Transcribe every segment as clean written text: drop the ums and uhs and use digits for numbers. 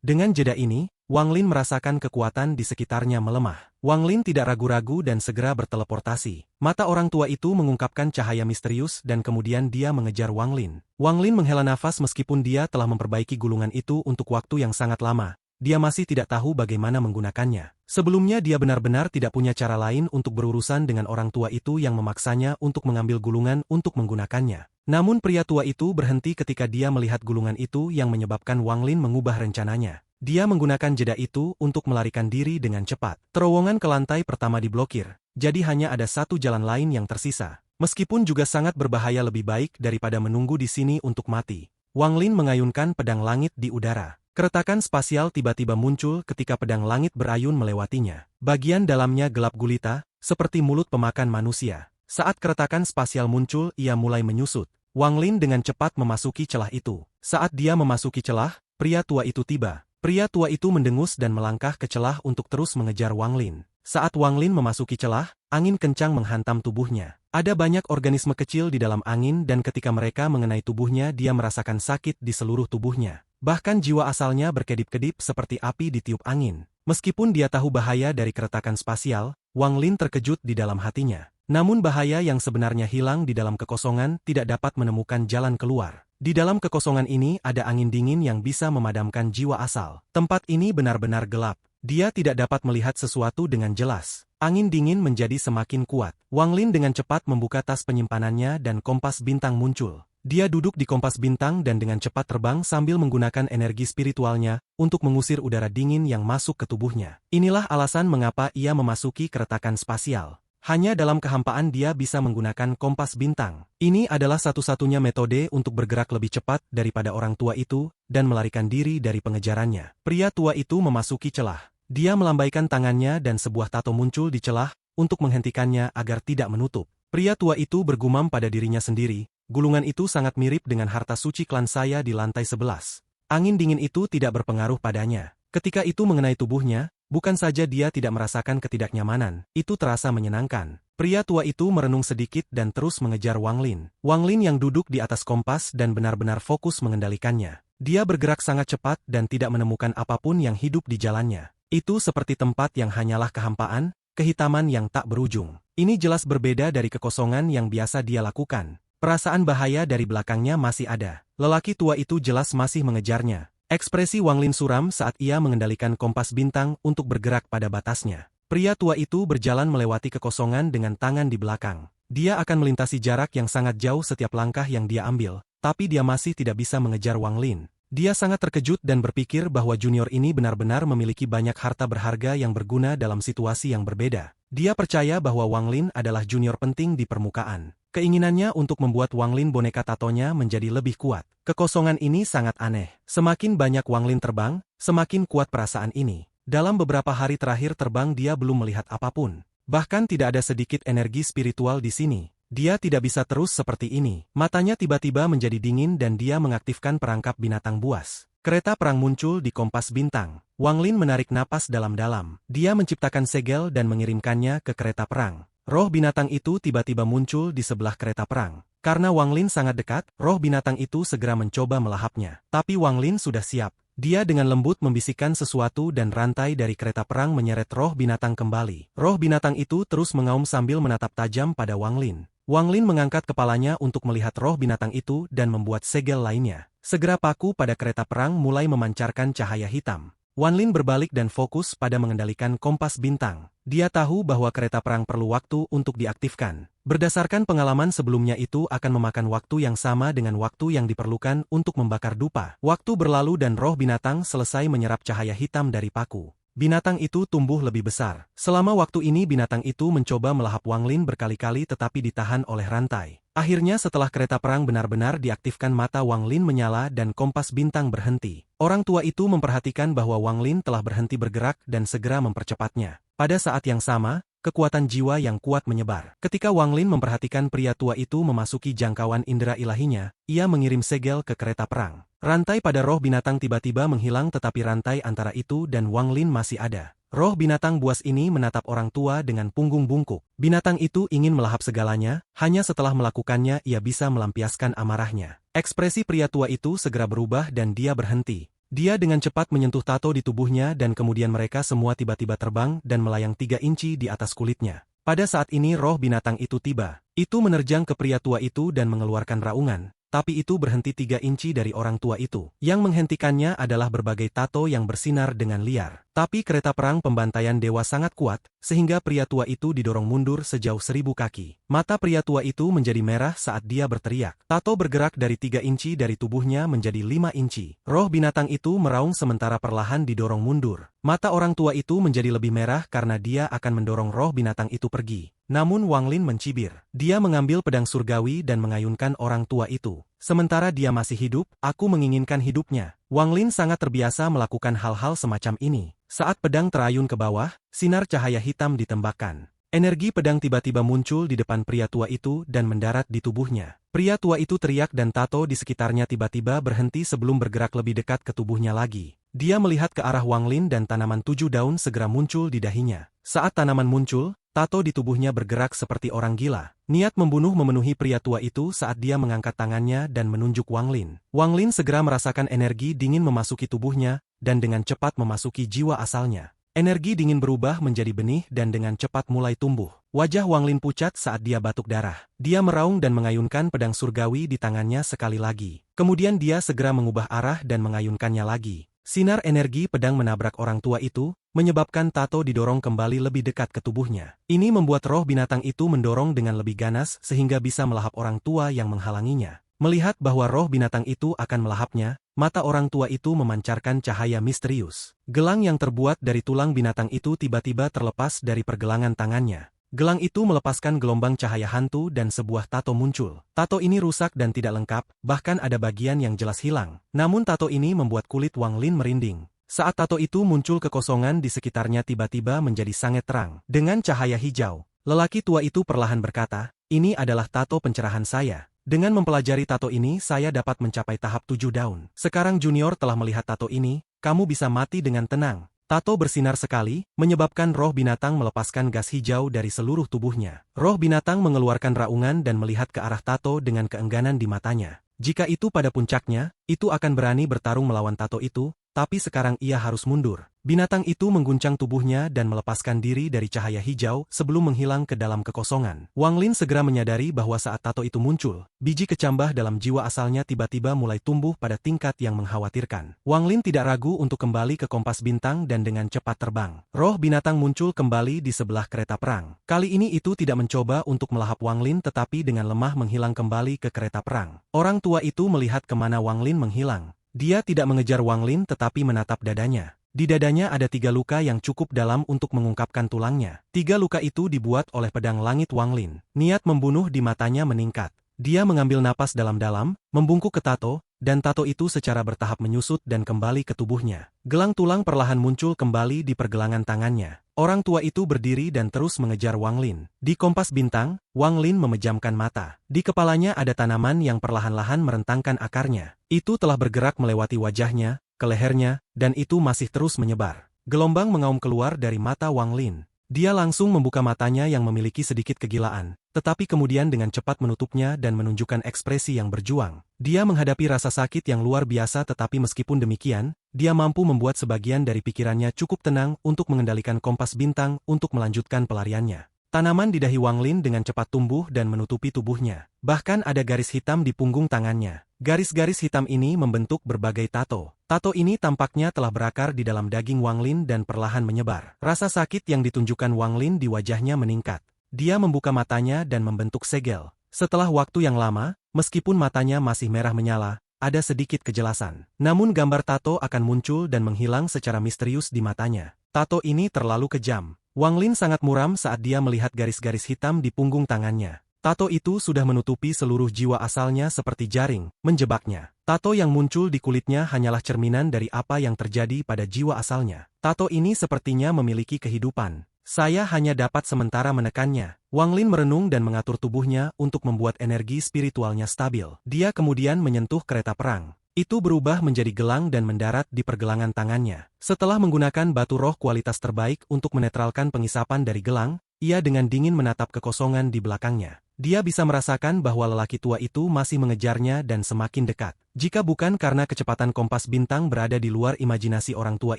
Dengan jeda ini, Wang Lin merasakan kekuatan di sekitarnya melemah. Wang Lin tidak ragu-ragu dan segera berteleportasi. Mata orang tua itu mengungkapkan cahaya misterius dan kemudian dia mengejar Wang Lin. Wang Lin menghela nafas meskipun dia telah memperbaiki gulungan itu untuk waktu yang sangat lama. Dia masih tidak tahu bagaimana menggunakannya. Sebelumnya dia benar-benar tidak punya cara lain untuk berurusan dengan orang tua itu yang memaksanya untuk mengambil gulungan untuk menggunakannya. Namun pria tua itu berhenti ketika dia melihat gulungan itu yang menyebabkan Wang Lin mengubah rencananya. Dia menggunakan jeda itu untuk melarikan diri dengan cepat. Terowongan ke lantai pertama diblokir, jadi hanya ada satu jalan lain yang tersisa. Meskipun juga sangat berbahaya, lebih baik daripada menunggu di sini untuk mati. Wang Lin mengayunkan pedang langit di udara. Keretakan spasial tiba-tiba muncul ketika pedang langit berayun melewatinya. Bagian dalamnya gelap gulita, seperti mulut pemakan manusia. Saat keretakan spasial muncul, ia mulai menyusut. Wang Lin dengan cepat memasuki celah itu. Saat dia memasuki celah, pria tua itu tiba. Pria tua itu mendengus dan melangkah ke celah untuk terus mengejar Wang Lin. Saat Wang Lin memasuki celah, angin kencang menghantam tubuhnya. Ada banyak organisme kecil di dalam angin dan ketika mereka mengenai tubuhnya dia merasakan sakit di seluruh tubuhnya. Bahkan jiwa asalnya berkedip-kedip seperti api ditiup angin. Meskipun dia tahu bahaya dari keretakan spasial, Wang Lin terkejut di dalam hatinya. Namun bahaya yang sebenarnya hilang di dalam kekosongan tidak dapat menemukan jalan keluar. Di dalam kekosongan ini ada angin dingin yang bisa memadamkan jiwa asal. Tempat ini benar-benar gelap. Dia tidak dapat melihat sesuatu dengan jelas. Angin dingin menjadi semakin kuat. Wang Lin dengan cepat membuka tas penyimpanannya dan kompas bintang muncul. Dia duduk di kompas bintang dan dengan cepat terbang sambil menggunakan energi spiritualnya untuk mengusir udara dingin yang masuk ke tubuhnya. Inilah alasan mengapa ia memasuki keretakan spasial. Hanya dalam kehampaan dia bisa menggunakan kompas bintang. Ini adalah satu-satunya metode untuk bergerak lebih cepat daripada orang tua itu dan melarikan diri dari pengejarannya. Pria tua itu memasuki celah. Dia melambaikan tangannya dan sebuah tato muncul di celah untuk menghentikannya agar tidak menutup. Pria tua itu bergumam pada dirinya sendiri, gulungan itu sangat mirip dengan harta suci klan saya di lantai 11. Angin dingin itu tidak berpengaruh padanya. Ketika itu mengenai tubuhnya, bukan saja dia tidak merasakan ketidaknyamanan, itu terasa menyenangkan. Pria tua itu merenung sedikit dan terus mengejar Wang Lin. Wang Lin yang duduk di atas kompas dan benar-benar fokus mengendalikannya. Dia bergerak sangat cepat dan tidak menemukan apapun yang hidup di jalannya. Itu seperti tempat yang hanyalah kehampaan, kehitaman yang tak berujung. Ini jelas berbeda dari kekosongan yang biasa dia lakukan. Perasaan bahaya dari belakangnya masih ada. Lelaki tua itu jelas masih mengejarnya. Ekspresi Wang Lin suram saat ia mengendalikan kompas bintang untuk bergerak pada batasnya. Pria tua itu berjalan melewati kekosongan dengan tangan di belakang. Dia akan melintasi jarak yang sangat jauh setiap langkah yang dia ambil, tapi dia masih tidak bisa mengejar Wang Lin. Dia sangat terkejut dan berpikir bahwa junior ini benar-benar memiliki banyak harta berharga yang berguna dalam situasi yang berbeda. Dia percaya bahwa Wang Lin adalah junior penting di permukaan. Keinginannya untuk membuat Wang Lin boneka tatonya menjadi lebih kuat. Kekosongan ini sangat aneh. Semakin banyak Wang Lin terbang, semakin kuat perasaan ini. Dalam beberapa hari terakhir terbang dia belum melihat apapun. Bahkan tidak ada sedikit energi spiritual di sini. Dia tidak bisa terus seperti ini. Matanya tiba-tiba menjadi dingin dan dia mengaktifkan perangkap binatang buas. Kereta perang muncul di kompas bintang. Wang Lin menarik napas dalam-dalam. Dia menciptakan segel dan mengirimkannya ke kereta perang. Roh binatang itu tiba-tiba muncul di sebelah kereta perang. Karena Wang Lin sangat dekat, roh binatang itu segera mencoba melahapnya. Tapi Wang Lin sudah siap. Dia dengan lembut membisikkan sesuatu dan rantai dari kereta perang menyeret roh binatang kembali. Roh binatang itu terus mengaum sambil menatap tajam pada Wang Lin. Wang Lin mengangkat kepalanya untuk melihat roh binatang itu dan membuat segel lainnya. Segera paku pada kereta perang mulai memancarkan cahaya hitam. Wang Lin berbalik dan fokus pada mengendalikan kompas bintang. Dia tahu bahwa kereta perang perlu waktu untuk diaktifkan. Berdasarkan pengalaman sebelumnya itu akan memakan waktu yang sama dengan waktu yang diperlukan untuk membakar dupa. Waktu berlalu dan roh binatang selesai menyerap cahaya hitam dari paku. Binatang itu tumbuh lebih besar. Selama waktu ini binatang itu mencoba melahap Wang Lin berkali-kali tetapi ditahan oleh rantai. Akhirnya setelah kereta perang benar-benar diaktifkan mata Wang Lin menyala dan kompas bintang berhenti. Orang tua itu memperhatikan bahwa Wang Lin telah berhenti bergerak dan segera mempercepatnya. Pada saat yang sama, kekuatan jiwa yang kuat menyebar. Ketika Wang Lin memperhatikan pria tua itu memasuki jangkauan indera ilahinya, ia mengirim segel ke kereta perang. Rantai pada roh binatang tiba-tiba menghilang tetapi rantai antara itu dan Wang Lin masih ada. Roh binatang buas ini menatap orang tua dengan punggung bungkuk. Binatang itu ingin melahap segalanya, hanya setelah melakukannya ia bisa melampiaskan amarahnya. Ekspresi pria tua itu segera berubah dan dia berhenti. Dia dengan cepat menyentuh tato di tubuhnya dan kemudian mereka semua tiba-tiba terbang dan melayang 3 inci di atas kulitnya. Pada saat ini roh binatang itu tiba. Itu menerjang ke pria tua itu dan mengeluarkan raungan. Tapi itu berhenti 3 inci dari orang tua itu. Yang menghentikannya adalah berbagai tato yang bersinar dengan liar. Tapi kereta perang pembantaian dewa sangat kuat, sehingga pria tua itu didorong mundur sejauh 1000 kaki. Mata pria tua itu menjadi merah saat dia berteriak. Tato bergerak dari 3 inci dari tubuhnya menjadi 5 inci. Roh binatang itu meraung sementara perlahan didorong mundur. Mata orang tua itu menjadi lebih merah karena dia akan mendorong roh binatang itu pergi. Namun Wang Lin mencibir. Dia mengambil pedang surgawi dan mengayunkan orang tua itu. Sementara dia masih hidup, aku menginginkan hidupnya. Wang Lin sangat terbiasa melakukan hal-hal semacam ini. Saat pedang terayun ke bawah, sinar cahaya hitam ditembakkan. Energi pedang tiba-tiba muncul di depan pria tua itu dan mendarat di tubuhnya. Pria tua itu teriak dan tato di sekitarnya tiba-tiba berhenti sebelum bergerak lebih dekat ke tubuhnya lagi. Dia melihat ke arah Wang Lin dan tanaman 7 daun segera muncul di dahinya. Saat tanaman muncul, tato di tubuhnya bergerak seperti orang gila. Niat membunuh memenuhi pria tua itu saat dia mengangkat tangannya dan menunjuk Wang Lin. Wang Lin segera merasakan energi dingin memasuki tubuhnya dan dengan cepat memasuki jiwa asalnya. Energi dingin berubah menjadi benih dan dengan cepat mulai tumbuh. Wajah Wang Lin pucat saat dia batuk darah. Dia meraung dan mengayunkan pedang surgawi di tangannya sekali lagi. Kemudian dia segera mengubah arah dan mengayunkannya lagi. Sinar energi pedang menabrak orang tua itu, menyebabkan tato didorong kembali lebih dekat ke tubuhnya. Ini membuat roh binatang itu mendorong dengan lebih ganas sehingga bisa melahap orang tua yang menghalanginya. Melihat bahwa roh binatang itu akan melahapnya, mata orang tua itu memancarkan cahaya misterius. Gelang yang terbuat dari tulang binatang itu tiba-tiba terlepas dari pergelangan tangannya. Gelang itu melepaskan gelombang cahaya hantu dan sebuah tato muncul. Tato ini rusak dan tidak lengkap, bahkan ada bagian yang jelas hilang. Namun tato ini membuat kulit Wang Lin merinding. Saat tato itu muncul kekosongan di sekitarnya tiba-tiba menjadi sangat terang. Dengan cahaya hijau, lelaki tua itu perlahan berkata, "Ini adalah tato pencerahan saya. Dengan mempelajari tato ini saya dapat mencapai tahap 7 daun. Sekarang junior telah melihat tato ini, kamu bisa mati dengan tenang." Tato bersinar sekali, menyebabkan roh binatang melepaskan gas hijau dari seluruh tubuhnya. Roh binatang mengeluarkan raungan dan melihat ke arah tato dengan keengganan di matanya. Jika itu pada puncaknya, itu akan berani bertarung melawan tato itu, tapi sekarang ia harus mundur. Binatang itu mengguncang tubuhnya dan melepaskan diri dari cahaya hijau sebelum menghilang ke dalam kekosongan. Wang Lin segera menyadari bahwa saat tato itu muncul, biji kecambah dalam jiwa asalnya tiba-tiba mulai tumbuh pada tingkat yang mengkhawatirkan. Wang Lin tidak ragu untuk kembali ke kompas bintang dan dengan cepat terbang. Roh binatang muncul kembali di sebelah kereta perang. Kali ini itu tidak mencoba untuk melahap Wang Lin tetapi dengan lemah menghilang kembali ke kereta perang. Orang tua itu melihat kemana Wang Lin menghilang. Dia tidak mengejar Wang Lin tetapi menatap dadanya. Di dadanya ada 3 luka yang cukup dalam untuk mengungkapkan tulangnya. 3 luka itu dibuat oleh pedang langit Wang Lin. Niat membunuh di matanya meningkat. Dia mengambil napas dalam-dalam, membungkuk ke tato, dan tato itu secara bertahap menyusut dan kembali ke tubuhnya. Gelang tulang perlahan muncul kembali di pergelangan tangannya. Orang tua itu berdiri dan terus mengejar Wang Lin. Di kompas bintang, Wang Lin memejamkan mata. Di kepalanya ada tanaman yang perlahan-lahan merentangkan akarnya. Itu telah bergerak melewati wajahnya, ke lehernya, dan itu masih terus menyebar. Gelombang mengaum keluar dari mata Wang Lin. Dia langsung membuka matanya yang memiliki sedikit kegilaan, tetapi kemudian dengan cepat menutupnya dan menunjukkan ekspresi yang berjuang. Dia menghadapi rasa sakit yang luar biasa tetapi meskipun demikian, dia mampu membuat sebagian dari pikirannya cukup tenang untuk mengendalikan kompas bintang untuk melanjutkan pelariannya. Tanaman di dahi Wang Lin dengan cepat tumbuh dan menutupi tubuhnya. Bahkan ada garis hitam di punggung tangannya. Garis-garis hitam ini membentuk berbagai tato. Tato ini tampaknya telah berakar di dalam daging Wang Lin dan perlahan menyebar. Rasa sakit yang ditunjukkan Wang Lin di wajahnya meningkat. Dia membuka matanya dan membentuk segel. Setelah waktu yang lama, meskipun matanya masih merah menyala, ada sedikit kejelasan. Namun gambar tato akan muncul dan menghilang secara misterius di matanya. Tato ini terlalu kejam. Wang Lin sangat muram saat dia melihat garis-garis hitam di punggung tangannya. Tato itu sudah menutupi seluruh jiwa asalnya seperti jaring, menjebaknya. Tato yang muncul di kulitnya hanyalah cerminan dari apa yang terjadi pada jiwa asalnya. Tato ini sepertinya memiliki kehidupan. Saya hanya dapat sementara menekannya. Wang Lin merenung dan mengatur tubuhnya untuk membuat energi spiritualnya stabil. Dia kemudian menyentuh kereta perang. Itu berubah menjadi gelang dan mendarat di pergelangan tangannya. Setelah menggunakan batu roh kualitas terbaik untuk menetralkan pengisapan dari gelang, ia dengan dingin menatap kekosongan di belakangnya. Dia bisa merasakan bahwa lelaki tua itu masih mengejarnya dan semakin dekat. Jika bukan karena kecepatan kompas bintang berada di luar imajinasi orang tua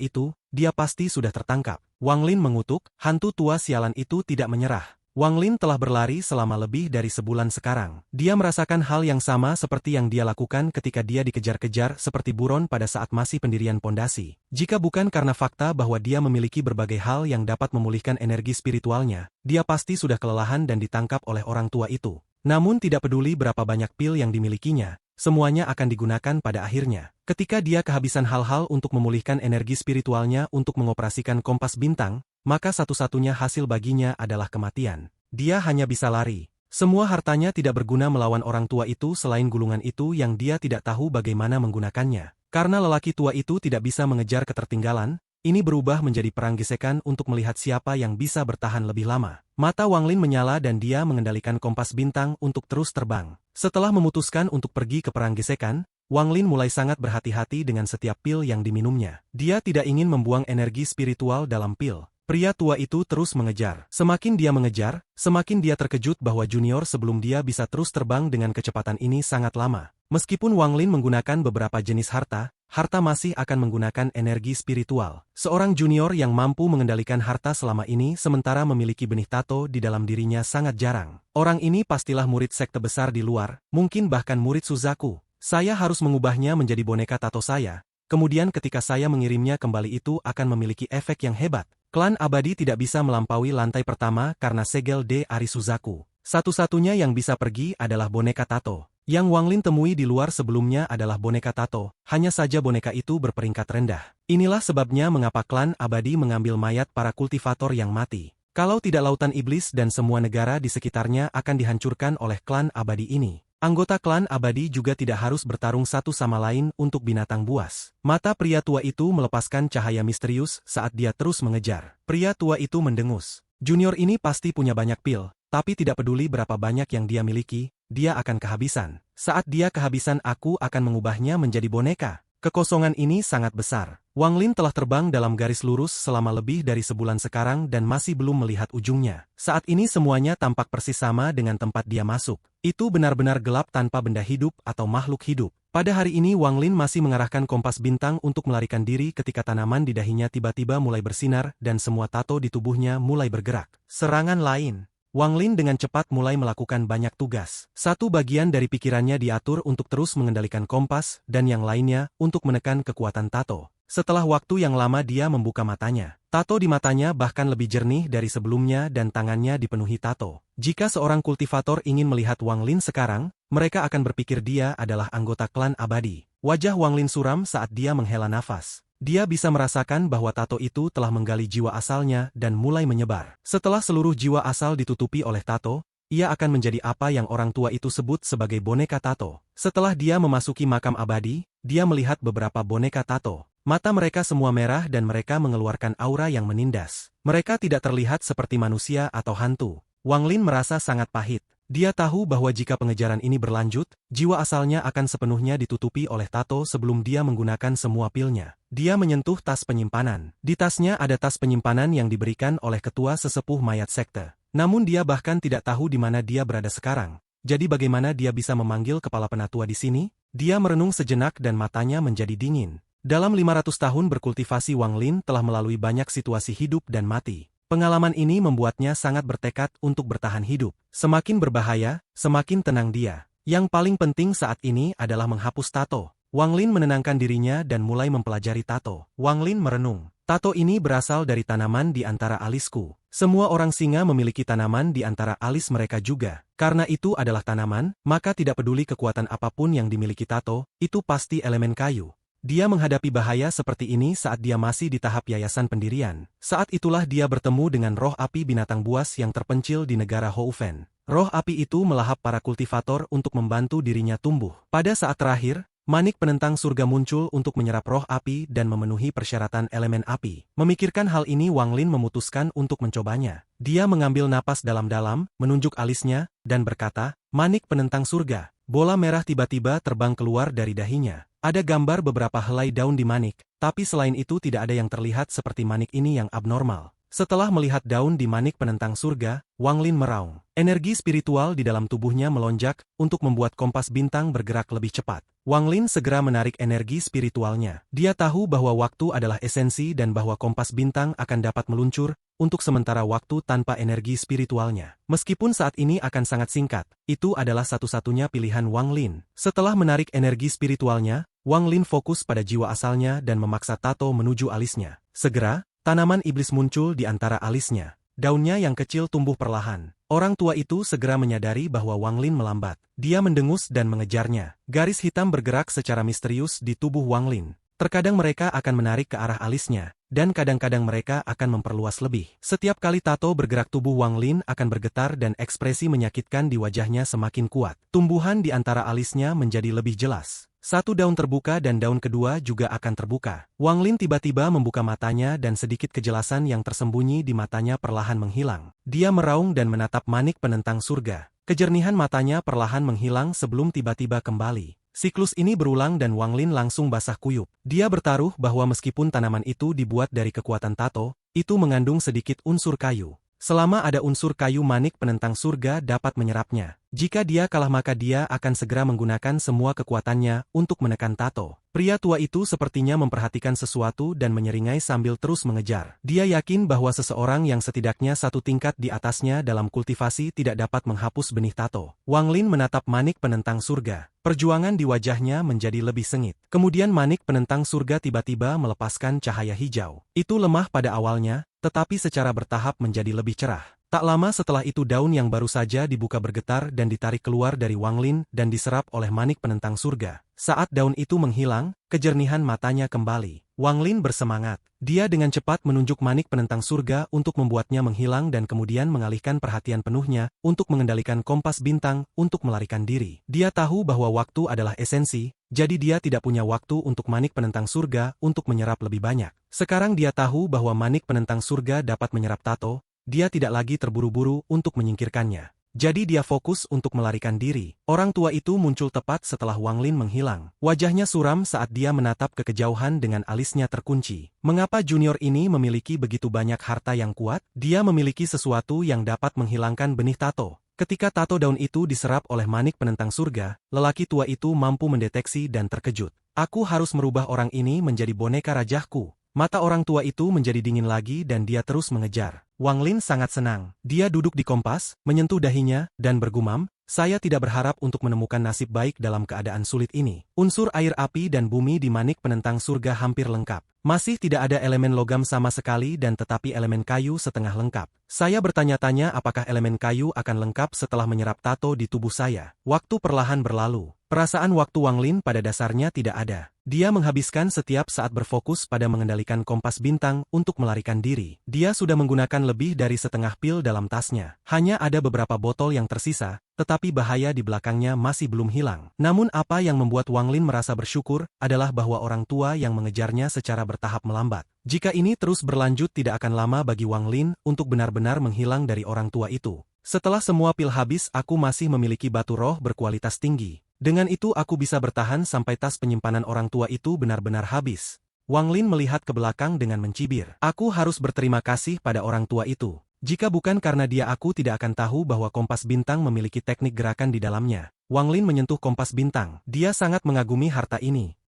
itu, dia pasti sudah tertangkap. Wang Lin mengutuk, hantu tua sialan itu tidak menyerah. Wang Lin telah berlari selama lebih dari sebulan sekarang. Dia merasakan hal yang sama seperti yang dia lakukan ketika dia dikejar-kejar seperti buron pada saat masih pendirian pondasi. Jika bukan karena fakta bahwa dia memiliki berbagai hal yang dapat memulihkan energi spiritualnya, dia pasti sudah kelelahan dan ditangkap oleh orang tua itu. Namun tidak peduli berapa banyak pil yang dimilikinya, semuanya akan digunakan pada akhirnya. Ketika dia kehabisan hal-hal untuk memulihkan energi spiritualnya untuk mengoperasikan kompas bintang, maka satu-satunya hasil baginya adalah kematian. Dia hanya bisa lari. Semua hartanya tidak berguna melawan orang tua itu selain gulungan itu yang dia tidak tahu bagaimana menggunakannya. Karena lelaki tua itu tidak bisa mengejar ketertinggalan, ini berubah menjadi perang gesekan untuk melihat siapa yang bisa bertahan lebih lama. Mata Wang Lin menyala dan dia mengendalikan kompas bintang untuk terus terbang. Setelah memutuskan untuk pergi ke perang gesekan, Wang Lin mulai sangat berhati-hati dengan setiap pil yang diminumnya. Dia tidak ingin membuang energi spiritual dalam pil. Pria tua itu terus mengejar. Semakin dia mengejar, semakin dia terkejut bahwa junior sebelum dia bisa terus terbang dengan kecepatan ini sangat lama. Meskipun Wang Lin menggunakan beberapa jenis harta masih akan menggunakan energi spiritual. Seorang junior yang mampu mengendalikan harta selama ini sementara memiliki benih tato di dalam dirinya sangat jarang. Orang ini pastilah murid sekte besar di luar, mungkin bahkan murid Suzaku. Saya harus mengubahnya menjadi boneka tato saya. Kemudian ketika saya mengirimnya kembali itu akan memiliki efek yang hebat. Klan abadi tidak bisa melampaui lantai pertama karena segel de Arisuzaku. Satu-satunya yang bisa pergi adalah boneka tato. Yang Wang Lin temui di luar sebelumnya adalah boneka tato, hanya saja boneka itu berperingkat rendah. Inilah sebabnya mengapa klan abadi mengambil mayat para kultivator yang mati. Kalau tidak lautan iblis dan semua negara di sekitarnya akan dihancurkan oleh klan abadi ini. Anggota klan abadi juga tidak harus bertarung satu sama lain untuk binatang buas. Mata pria tua itu melepaskan cahaya misterius saat dia terus mengejar. Pria tua itu mendengus. Junior ini pasti punya banyak pil, tapi tidak peduli berapa banyak yang dia miliki, dia akan kehabisan. Saat dia kehabisan aku akan mengubahnya menjadi boneka. Kekosongan ini sangat besar. Wang Lin telah terbang dalam garis lurus selama lebih dari sebulan sekarang dan masih belum melihat ujungnya. Saat ini semuanya tampak persis sama dengan tempat dia masuk. Itu benar-benar gelap tanpa benda hidup atau makhluk hidup. Pada hari ini Wang Lin masih mengarahkan kompas bintang untuk melarikan diri ketika tanaman di dahinya tiba-tiba mulai bersinar dan semua tato di tubuhnya mulai bergerak. Serangan lain. Wang Lin dengan cepat mulai melakukan banyak tugas. Satu bagian dari pikirannya diatur untuk terus mengendalikan kompas, dan yang lainnya untuk menekan kekuatan tato. Setelah waktu yang lama dia membuka matanya. Tato di matanya bahkan lebih jernih dari sebelumnya dan tangannya dipenuhi tato. Jika seorang kultivator ingin melihat Wang Lin sekarang, mereka akan berpikir dia adalah anggota klan abadi. Wajah Wang Lin suram saat dia menghela nafas. Dia bisa merasakan bahwa tato itu telah menggali jiwa asalnya dan mulai menyebar. Setelah seluruh jiwa asal ditutupi oleh tato, ia akan menjadi apa yang orang tua itu sebut sebagai boneka tato. Setelah dia memasuki makam abadi, dia melihat beberapa boneka tato. Mata mereka semua merah dan mereka mengeluarkan aura yang menindas. Mereka tidak terlihat seperti manusia atau hantu. Wang Lin merasa sangat pahit. Dia tahu bahwa jika pengejaran ini berlanjut, jiwa asalnya akan sepenuhnya ditutupi oleh tato sebelum dia menggunakan semua pilnya. Dia menyentuh tas penyimpanan. Di tasnya ada tas penyimpanan yang diberikan oleh ketua sesepuh mayat sekte. Namun dia bahkan tidak tahu di mana dia berada sekarang. Jadi bagaimana dia bisa memanggil kepala penatua di sini? Dia merenung sejenak dan matanya menjadi dingin. Dalam 500 tahun berkultivasi Wang Lin telah melalui banyak situasi hidup dan mati. Pengalaman ini membuatnya sangat bertekad untuk bertahan hidup. Semakin berbahaya, semakin tenang dia. Yang paling penting saat ini adalah menghapus tato. Wang Lin menenangkan dirinya dan mulai mempelajari tato. Wang Lin merenung. Tato ini berasal dari tanaman di antara alisku. Semua orang singa memiliki tanaman di antara alis mereka juga. Karena itu adalah tanaman, maka tidak peduli kekuatan apapun yang dimiliki tato, itu pasti elemen kayu. Dia menghadapi bahaya seperti ini saat dia masih di tahap yayasan pendirian. Saat itulah dia bertemu dengan roh api binatang buas yang terpencil di negara Houfen. Roh api itu melahap para kultivator untuk membantu dirinya tumbuh. Pada saat terakhir, manik penentang surga muncul untuk menyerap roh api dan memenuhi persyaratan elemen api. Memikirkan hal ini Wang Lin memutuskan untuk mencobanya. Dia mengambil napas dalam-dalam, menunjuk alisnya, dan berkata, "Manik penentang surga." Bola merah tiba-tiba terbang keluar dari dahinya. Ada gambar beberapa helai daun di manik, tapi selain itu tidak ada yang terlihat seperti manik ini yang abnormal. Setelah melihat daun di manik penentang surga, Wang Lin meraung. Energi spiritual di dalam tubuhnya melonjak untuk membuat kompas bintang bergerak lebih cepat. Wang Lin segera menarik energi spiritualnya. Dia tahu bahwa waktu adalah esensi dan bahwa kompas bintang akan dapat meluncur untuk sementara waktu tanpa energi spiritualnya. Meskipun saat ini akan sangat singkat, itu adalah satu-satunya pilihan Wang Lin. Setelah menarik energi spiritualnya, Wang Lin fokus pada jiwa asalnya dan memaksa tato menuju alisnya. Segera, tanaman iblis muncul di antara alisnya. Daunnya yang kecil tumbuh perlahan. Orang tua itu segera menyadari bahwa Wang Lin melambat. Dia mendengus dan mengejarnya. Garis hitam bergerak secara misterius di tubuh Wang Lin. Terkadang mereka akan menarik ke arah alisnya, dan kadang-kadang mereka akan memperluas lebih. Setiap kali tato bergerak tubuh Wang Lin akan bergetar dan ekspresi menyakitkan di wajahnya semakin kuat. Tumbuhan di antara alisnya menjadi lebih jelas. Satu daun terbuka dan daun kedua juga akan terbuka. Wang Lin tiba-tiba membuka matanya dan sedikit kejelasan yang tersembunyi di matanya perlahan menghilang. Dia meraung dan menatap manik penentang surga. Kejernihan matanya perlahan menghilang sebelum tiba-tiba kembali. Siklus ini berulang dan Wang Lin langsung basah kuyup. Dia bertaruh bahwa meskipun tanaman itu dibuat dari kekuatan tato, itu mengandung sedikit unsur kayu. Selama ada unsur kayu manik penentang surga dapat menyerapnya. Jika dia kalah maka dia akan segera menggunakan semua kekuatannya untuk menekan tato. Pria tua itu sepertinya memperhatikan sesuatu dan menyeringai sambil terus mengejar. Dia yakin bahwa seseorang yang setidaknya satu tingkat di atasnya dalam kultivasi tidak dapat menghapus benih tato. Wang Lin menatap manik penentang surga. Perjuangan di wajahnya menjadi lebih sengit. Kemudian manik penentang surga tiba-tiba melepaskan cahaya hijau. Itu lemah pada awalnya, tetapi secara bertahap menjadi lebih cerah. Tak lama setelah itu daun yang baru saja dibuka bergetar dan ditarik keluar dari Wang Lin dan diserap oleh manik penentang surga. Saat daun itu menghilang, kejernihan matanya kembali. Wang Lin bersemangat. Dia dengan cepat menunjuk manik penentang surga untuk membuatnya menghilang dan kemudian mengalihkan perhatian penuhnya untuk mengendalikan kompas bintang untuk melarikan diri. Dia tahu bahwa waktu adalah esensi, jadi dia tidak punya waktu untuk manik penentang surga untuk menyerap lebih banyak. Sekarang dia tahu bahwa manik penentang surga dapat menyerap tato. Dia tidak lagi terburu-buru untuk menyingkirkannya. Jadi dia fokus untuk melarikan diri. Orang tua itu muncul tepat setelah Wang Lin menghilang. Wajahnya suram saat dia menatap ke kejauhan dengan alisnya terkunci. Mengapa junior ini memiliki begitu banyak harta yang kuat? Dia memiliki sesuatu yang dapat menghilangkan benih tato. Ketika tato daun itu diserap oleh manik penentang surga, lelaki tua itu mampu mendeteksi dan terkejut. Aku harus merubah orang ini menjadi boneka rajahku. Mata orang tua itu menjadi dingin lagi dan dia terus mengejar. Wang Lin sangat senang. Dia duduk di kompas, menyentuh dahinya, dan bergumam, saya tidak berharap untuk menemukan nasib baik dalam keadaan sulit ini. Unsur air, api dan bumi di manik penentang surga hampir lengkap. Masih tidak ada elemen logam sama sekali dan tetapi elemen kayu setengah lengkap. Saya bertanya-tanya apakah elemen kayu akan lengkap setelah menyerap tato di tubuh saya. Waktu perlahan berlalu. Perasaan waktu Wang Lin pada dasarnya tidak ada. Dia menghabiskan setiap saat berfokus pada mengendalikan kompas bintang untuk melarikan diri. Dia sudah menggunakan lebih dari setengah pil dalam tasnya. Hanya ada beberapa botol yang tersisa, tetapi bahaya di belakangnya masih belum hilang. Namun apa yang membuat Wang Lin merasa bersyukur adalah bahwa orang tua yang mengejarnya secara bertahap melambat. Jika ini terus berlanjut tidak akan lama bagi Wang Lin untuk benar-benar menghilang dari orang tua itu. Setelah semua pil habis aku masih memiliki batu roh berkualitas tinggi. Dengan itu aku bisa bertahan sampai tas penyimpanan orang tua itu benar-benar habis. Wang Lin melihat ke belakang dengan mencibir. Aku harus berterima kasih pada orang tua itu. Jika bukan karena dia aku tidak akan tahu bahwa kompas bintang memiliki teknik gerakan di dalamnya. Wang Lin menyentuh kompas bintang. Dia sangat mengagumi harta ini.